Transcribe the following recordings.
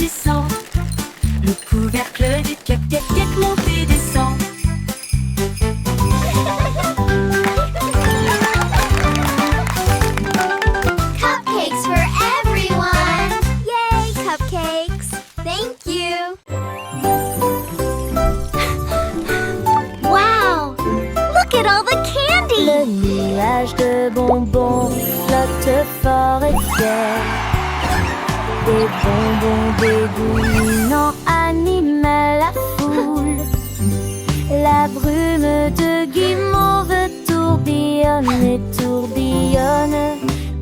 descend. Le couvercle du cupcake monte et descend. Cupcakes for everyone! Yay, cupcakes! Thank you! Wow! Look at all the candy! Le nuage de bonbons flotte fort et fier. Des bonbons dégoulinants animent la foule. La brume de guimauve tourbillonne et tourbillonne.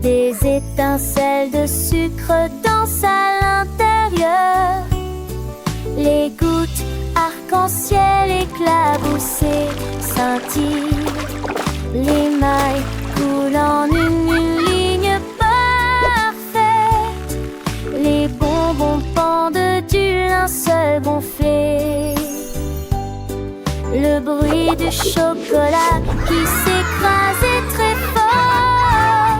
Des étincelles de sucre dansent à l'intérieur. Les gouttes arc-en-ciel éclaboussées scintillent. Les mailles coulent en une ligne parfaite. Les bonbons pendent du linceul gonflé. Le bruit du chocolat qui s'écrase est très fort.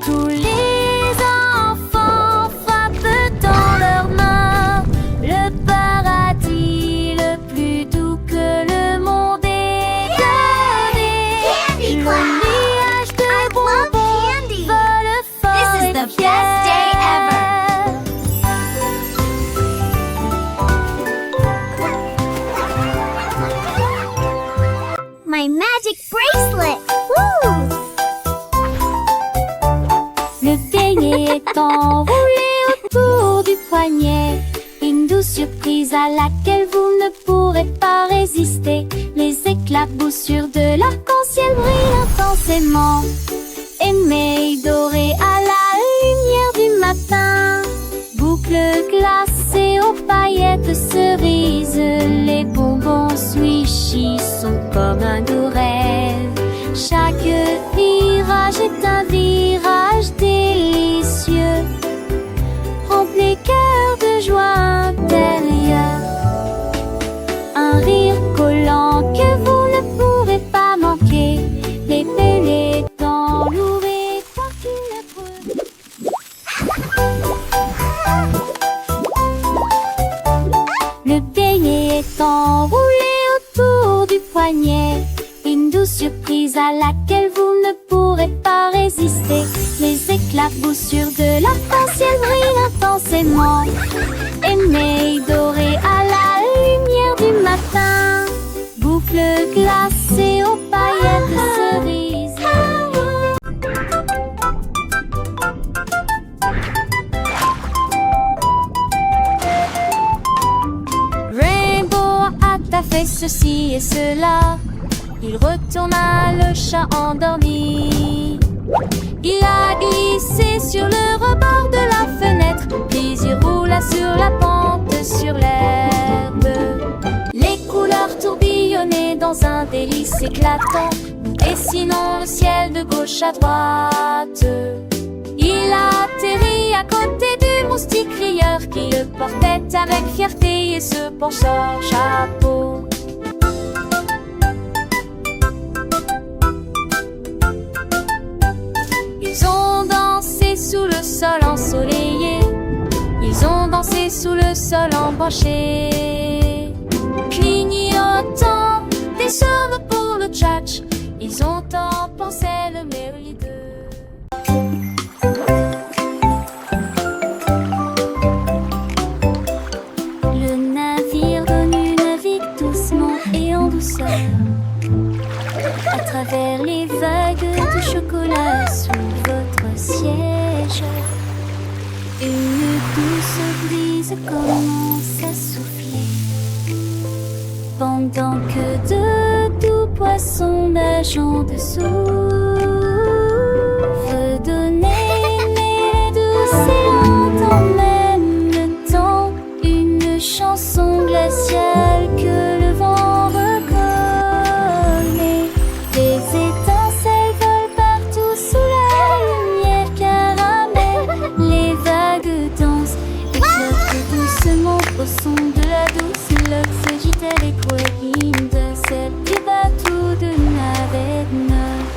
Tous les enfants frappent dans leurs mains le paradis le plus doux que le monde ait donné. Candy Le Cloud! nuage de I love bonbons candy! vole fort This is et the fier. best day ever! My magic bracelet! Woo! Le beignet est enroulé autour du poignet. Une douce surprise à laquelle vous ne pourrez pas résister. Les éclaboussures de l'arc-en-ciel brillent intensément. Émerveillés dorés à la lumière du matin. Boucles glacées aux paillettes cerises. Les bonbons swishy sont comme un doux rêve. Chaque virage est un virage délicieux. Remplis cœur de joie intérieure. Un rire collant que vous ne pourrez pas manquer. Les pélétants lourds et parfumés. Le beignet est enroulé autour du poignet. Une douce surprise à laquelle vous ne pourrez pas résister. Les éclaboussures de l'arc-en-ciel brillent intensément. Émerveillés dorés à la lumière du matin. Boucles glacées aux paillettes cerises. Rainbow a fait ceci et cela. Il retourna le chat endormi. Il a glissé sur le rebord de la fenêtre, puis il roula sur la pente, sur l'herbe. Les couleurs tourbillonnaient dans un délice éclatant. Nous dessinons le ciel de gauche à droite. Il a atterri à côté du moustique rieur qui le portait avec fierté et se pencha au chapeau. Ils ont dansé sous le sol ensoleillé. Ils ont dansé sous le sol embranché. Clignotant des cheveux pour le tchatch. Ils ont tant pensé le merveilleux d'eux. Le navire donne une navigue doucement et en douceur. À travers les vagues de chocolat sous votre siège. Une douce brise commence à souffler. Pendant que de doux poissons nagent en dessous. Veut donner les douces et lentes en même temps. Une chanson glaciale que le vent reconnaît. Des étincelles volent partout sous la lumière caramel. Les vagues dansent et flottent doucement au son de la douce note. S'agit-elle et croyait de celle du bateau de navette note.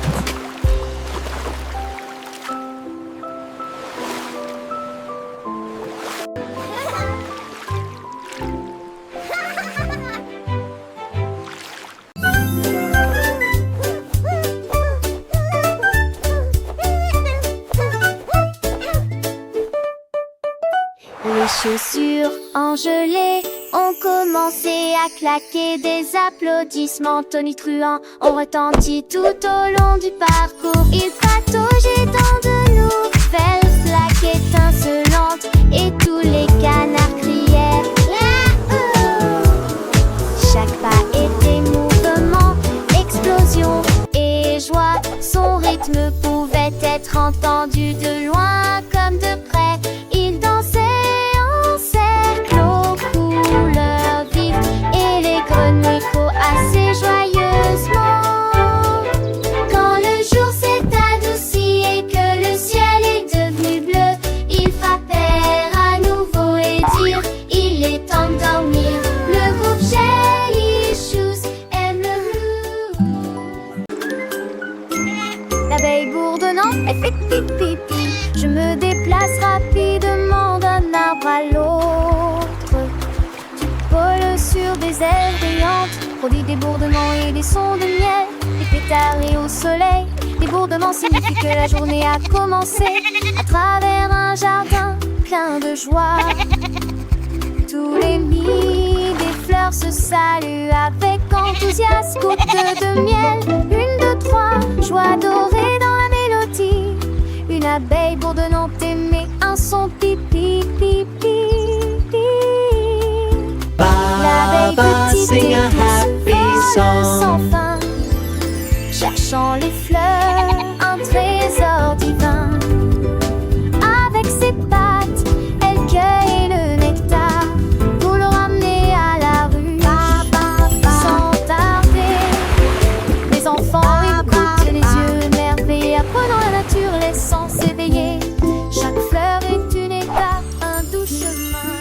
en gelée. On commençait à claquer des applaudissements tonitruants. On retentit tout au long du parcours. Il pataugeait dans de nouvelles flaques étincelantes et tous les canards crièrent Yahoo! Chaque pas était mouvement, explosion et joie. Son rythme pouvait être entendu de loin comme de près. Il dansait en cercle aux couleurs vives et les grenouilles coassaient joyeusement. Quand le jour s'est adouci et que le ciel est devenu bleu, ils frappèrent à nouveau et dirent il est temps de dormir. Le groupe Jelly Shoes aime le blues. L'abeille bourdonnant, elle fait pipi pipi. Je me déplace rapidement d'un arbre à l'autre. Du pôle sur des ailes brillantes, produit des bourdonnements et des sons de miel. Des pétards et au soleil, des bourdonnements signifient que la journée a commencé. À travers un jardin plein de joie, tous les nids des fleurs se saluent avec enthousiasme. Gouttes de miel, 1, 2, 3, joie dorée dans la mélodie. Une abeille bourdonnante émet un son pipi pipi pipi. L'abeille petite et douce vole sans fin, cherchant les fleurs, un trésor divin. Avec ses pattes, elle cueille le nectar pour le ramener à la rue. Sans tarder, les enfants écoutent les yeux émerveillés, apprenant la nature, les sens éveillés. Chaque fleur est une étape, un doux chemin.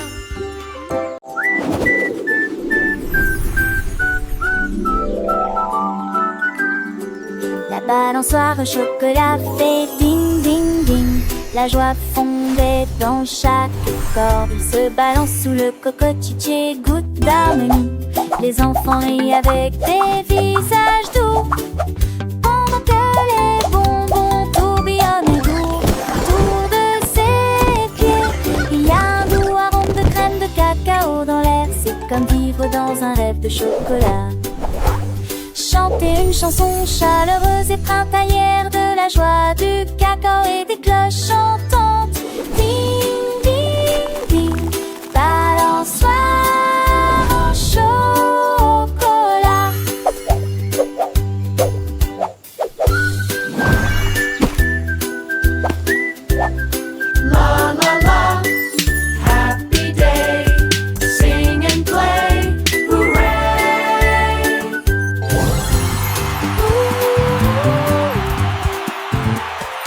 La balançoire au chocolat fait ding ding ding. La joie fondait dans chaque corde. Ils se balancent sous le cocotier, goutte d'harmonie. Les enfants rient avec des visages doux, pendant que les bonbons tourbillonnent doux. Autour de ses pieds, il y a un doux arôme de crème de cacao dans l'air. C'est comme vivre dans un rêve de chocolat. Chanter une chanson chaleureuse et printanière, de la joie, du cacao et des cloches chantent.